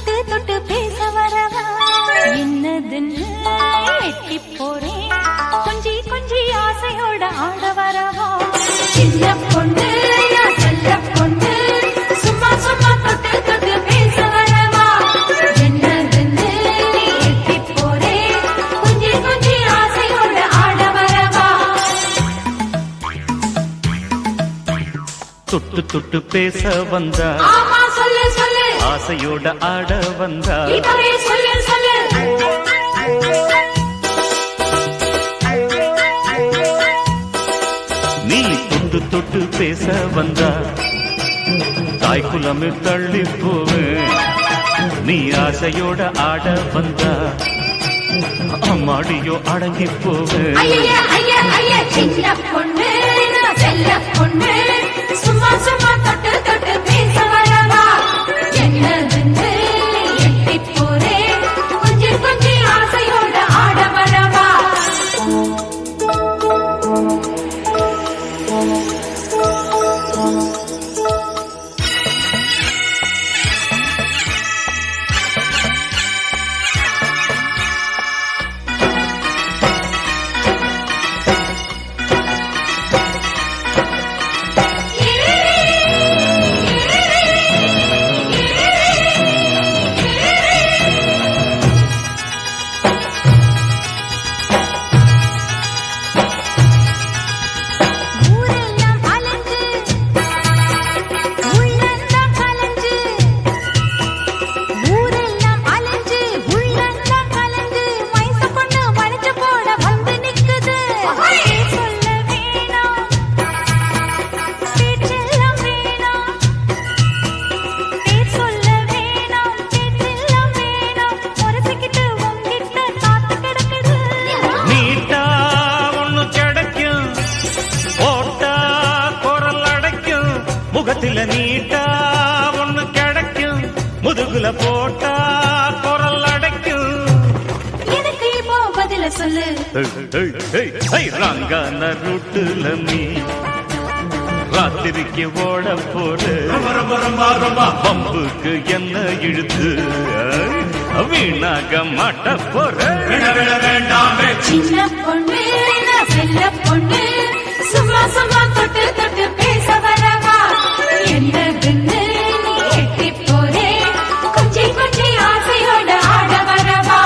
தொட்டு தொட்டு பேச வரவா என்னதுன்னு எட்டி போறேன் கொஞ்சி கொஞ்சி ஆசையோட ஆட வரவா சின்ன பொண்ணு செல்ல பொண்ணு சும்மா சும்மா தொட்டு தொட்டு பேச வரவா என்னதுன்னு எட்டி போறேன் கொஞ்சி கொஞ்சி ஆசையோட ஆட வரவா தொட்டு தொட்டு பேச வந்தா சொல்லு சொல்லு ஆசையோட ஆட வந்தா சொல்லு சொல்லு நீ தொட்டு தொட்டு பேச வந்தா தாய் குலமே தள்ளி போவே நீ ஆசையோட ஆட வந்தா அம்மாடியோ அடங்கி போவே சின்ன பொண்ணு செல்ல பொண்ணு சும்மா சும்மா தொட்டு தொட்டு பேச வரவா என்னதுன்னு எட்டி போறேன் கொஞ்சி கொஞ்சி ஆசையோட ஆட வரவா முகத்தில நீட்டா ஒண்ணு கிடைக்கும் முதுகுல போட்டா குரல் அடைக்கும் எனக்கு இப்போ பதில சொல்லு ராங்கான ரூட்டுல நீ ராத்திரிக்கு ஓட போடு பம்புக்கு என்ன இழுத்து வீணாக மாட்ட போற சின்ன பொண்ணு செல்ல பொண்ணு சும்மா சும்மா தொட்டு தொட்டு பேச வரவா என்னதுன்னு நீ எட்டி போறே கொஞ்சி கொஞ்சி ஆசையோட ஆட வரவா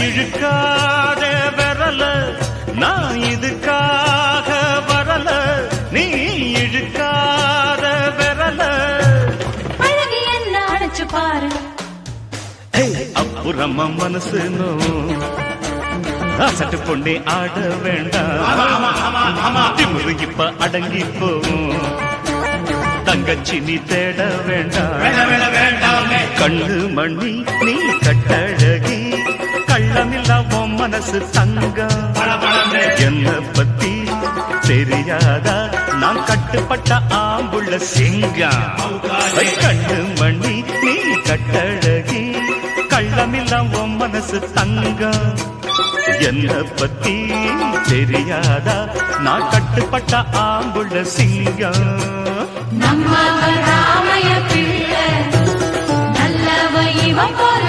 இழுக்காத வரல நான் இதுக்காக வரல நீ இழுக்காத வரல அழகு என்ன அடைச்சு பாரு அப்புறமா மனசு சட்டு பொண்ணே ஆட வேண்டாம் திமுரு இப்ப அடங்கி போவும் தங்கச்சி நீ தேட வேண்டாம் கண்ணு மணி நீ கட்டழகி கள்ளமில்லா உன் மனசு தங்கம் என்ன பத்தி தெரியாதா நான் கட்டுப்பட்ட ஆம்புள்ள சிங்கம் கண்ணு மணி நீ கட்டழகி கள்ளமில்லா உன் மனசு தங்கம் என்ன பத்தி தெரியாதா நான் கட்டுப்பட்ட ஆம்புள்ள சிங்கம் நம்ம ராமைய பிள்ளை நல்லவ இவன் போல